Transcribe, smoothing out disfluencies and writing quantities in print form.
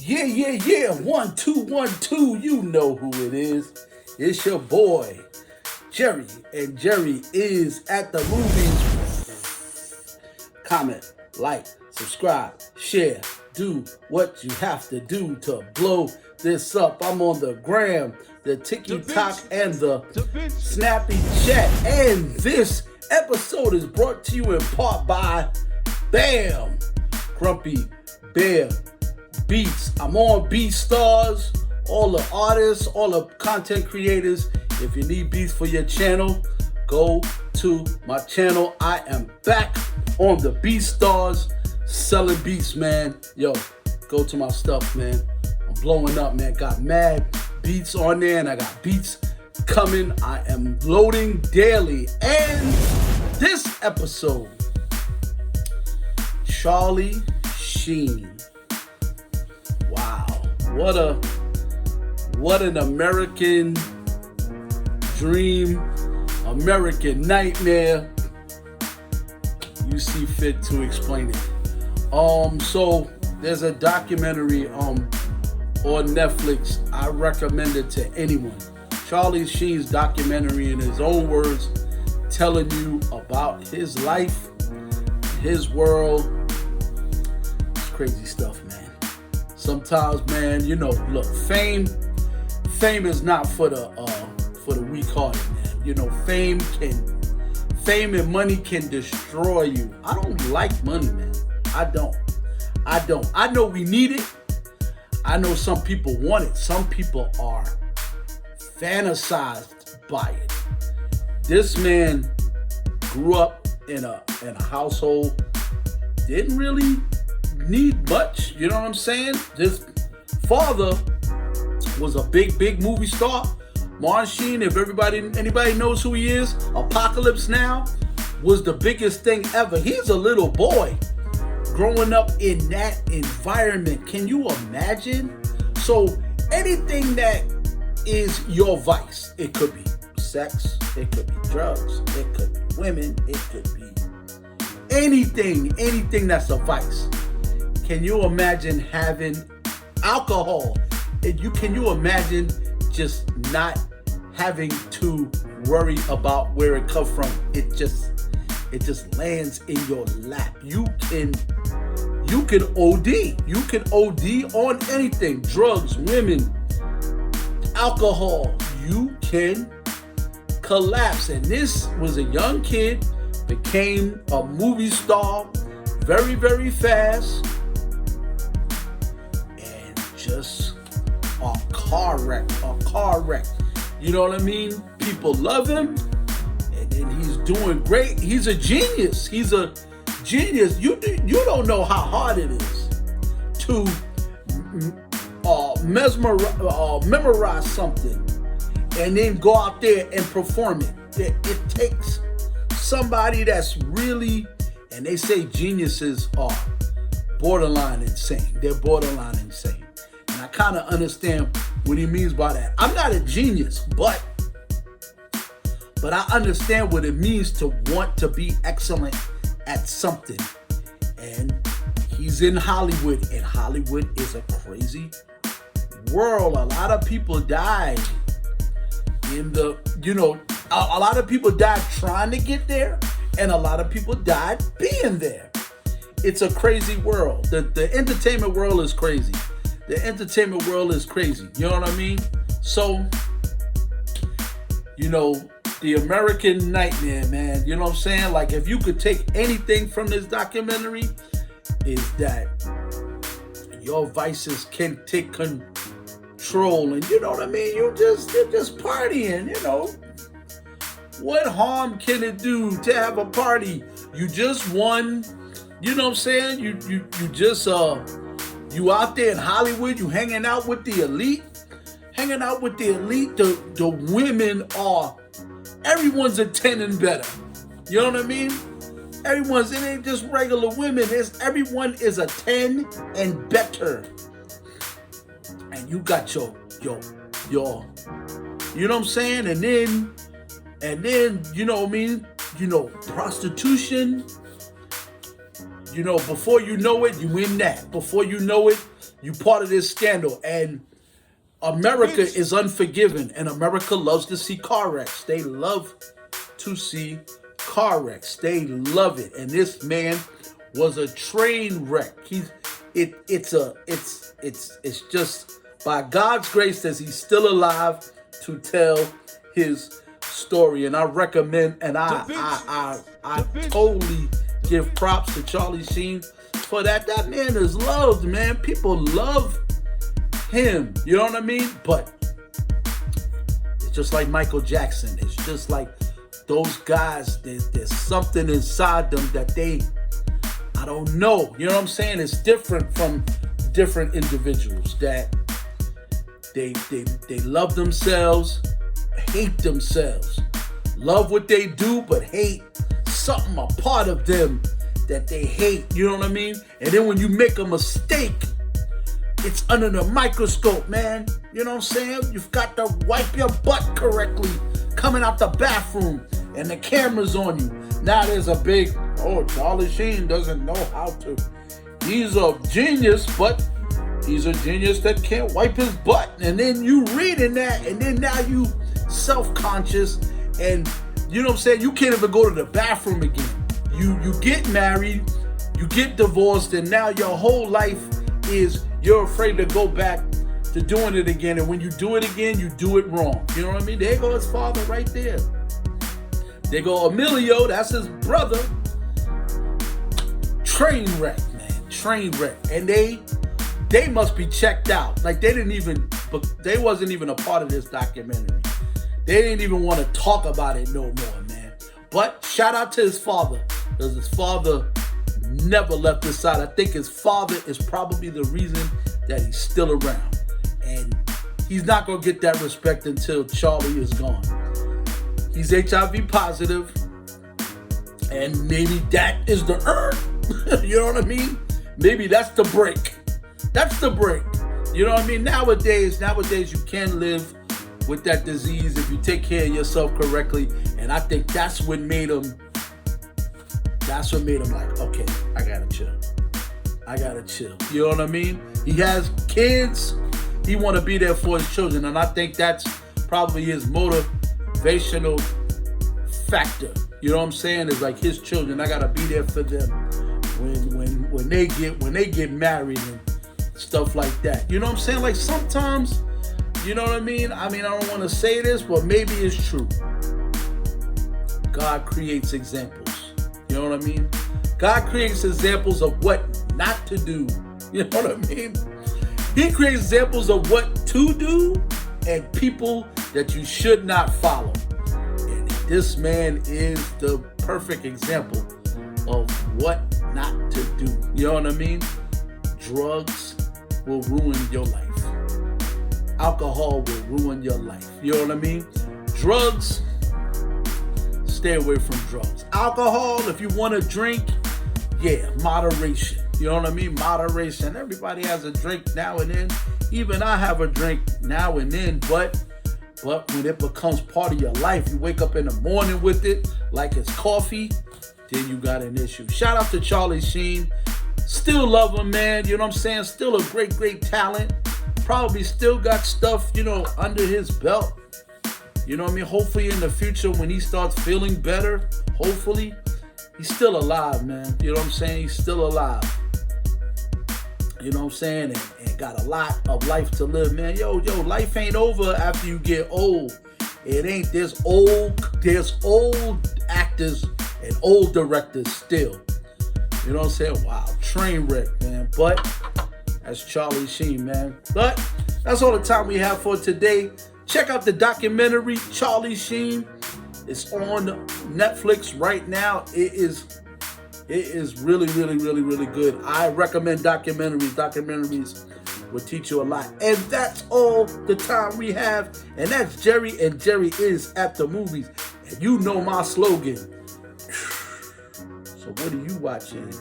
Yeah. 1 2 1 2. You know who it is. It's your boy, Jerry. And Jerry is at the movies. Comment, like, subscribe, share. Do what you have to do to blow this up. I'm on the gram, the TikTok, and the Snappy Chat. And this episode is brought to you in part by BAM! Grumpy Bear Beats. I'm on BeatStars. All the artists, all the content creators, if you need beats for your channel, go to my channel. I am back on the BeatStars selling beats, man. Yo, go to my stuff, man. I'm blowing up, man. Got mad beats on there, and I got beats coming. I am loading daily. And this episode, Charlie Sheen. Wow, what an American dream, American nightmare. You see fit to explain it. So there's a documentary on Netflix. I recommend it to anyone. Charlie Sheen's documentary, in his own words, telling you about his life, his world. It's crazy stuff, man. Sometimes, man, look, fame is not for the weak-hearted, man. Fame and money can destroy you. I don't like money, man. I don't. I know we need it. I know some people want it. Some people are fantasized by it. This man grew up in a household, didn't really need much. You know what I'm saying? This father was a big movie star. Sheen, if anybody knows who he is, Apocalypse Now was the biggest thing ever. He's a little boy growing up in that environment. Can you imagine? So anything that is your vice, it could be sex, it could be drugs, it could be women, it could be anything that's a vice. Can you imagine having alcohol? Can you imagine just not having to worry about where it comes from? It just lands in your lap. You can OD. You can OD on anything. Drugs, women, alcohol. You can collapse. And this was a young kid, became a movie star very, very fast, and just a car wreck. You know what I mean? People love him, and then he's doing great. He's a genius. You don't know how hard it is to memorize something and then go out there and perform it. It takes somebody that's really, and they say geniuses are borderline insane. They're borderline insane. And I kind of understand what he means by that. I'm not a genius, but I understand what it means to want to be excellent at something. And he's in Hollywood, and Hollywood is a crazy world. A lot of people died a lot of people died trying to get there, and a lot of people died being there. It's a crazy world. The entertainment world is crazy. The entertainment world is crazy. You know what I mean? So, the American nightmare, man. You know what I'm saying? Like, if you could take anything from this documentary, is that your vices can take control. And you know what I mean? You're just partying, What harm can it do to have a party? You just won. You know what I'm saying? You out there in Hollywood, you hanging out with the elite. The women everyone's a 10 and better. You know what I mean? It ain't just regular women. Everyone is a 10 and better. And you got your, you know what I'm saying? And then, you know what I mean? Prostitution. Before you know it, you in that. Before you know it, You part of this scandal, and America is unforgiving, and America loves to see car wrecks. They love to see car wrecks. They love it, and this man was a train wreck. It's just by God's grace that he's still alive to tell his story. And I recommend, and I totally give props to Charlie Sheen for that. That man is loved, man. People love him. You know what I mean? But it's just like Michael Jackson. It's just like those guys. There's something inside them that I don't know. You know what I'm saying? It's different from different individuals that they love themselves, hate themselves, love what they do, but hate something, a part of them that they hate. You know what I mean? And then when you make a mistake, it's under the microscope, man. You know what I'm saying? You've got to wipe your butt correctly coming out the bathroom, and the camera's on you. Now there's a big, Charlie Sheen doesn't know how to. He's a genius, but he's a genius that can't wipe his butt. And then you reading that, and then now you self-conscious, and you know what I'm saying? You can't even go to the bathroom again. You get married, you get divorced, and now your whole life is you're afraid to go back to doing it again. And when you do it again, you do it wrong. You know what I mean? There goes his father right there. There go Emilio, that's his brother. Train wreck, man. Train wreck. And they must be checked out. Like they wasn't even a part of this documentary. They didn't even want to talk about it no more, man. But shout out to his father, because his father never left his side. I think his father is probably the reason that he's still around. And he's not going to get that respect until Charlie is gone. He's HIV positive, and maybe that is the you know what I mean? Maybe that's the break. That's the break. You know what I mean? Nowadays you can live with that disease if you take care of yourself correctly. And I think that's what made him like, okay, I gotta chill. You know what I mean? He has kids. He want to be there for his children. And I think that's probably his motivational factor. You know what I'm saying? It's like his children. I gotta be there for them when they get married and stuff like that. You know what I'm saying? Like sometimes, you know what I mean? I don't want to say this, but maybe it's true. God creates examples. You know what I mean? God creates examples of what not to do. You know what I mean? He creates examples of what to do and people that you should not follow. And this man is the perfect example of what not to do. You know what I mean? Drugs will ruin your life. Alcohol will ruin your life. You know what I mean? Drugs, stay away from drugs. Alcohol, if you want to drink, yeah, moderation. You know what I mean? Moderation. Everybody has a drink now and then. Even I have a drink now and then, but when it becomes part of your life, you wake up in the morning with it like it's coffee, then you got an issue. Shout out to Charlie Sheen. Still love him, man. You know what I'm saying? Still a great talent. Probably still got stuff, under his belt. You know what I mean? Hopefully in the future when he starts feeling better, hopefully, he's still alive, man. You know what I'm saying? He's still alive. You know what I'm saying? And got a lot of life to live, man. Yo, life ain't over after you get old. It ain't. There's old actors and old directors still. You know what I'm saying? Wow, train wreck, man. But that's Charlie Sheen, man. But that's all the time we have for today. Check out the documentary, Charlie Sheen. It's on Netflix right now. It is really good. I recommend documentaries. Documentaries will teach you a lot. And that's all the time we have. And that's Jerry, and Jerry is at the movies. And you know my slogan. So what are you watching?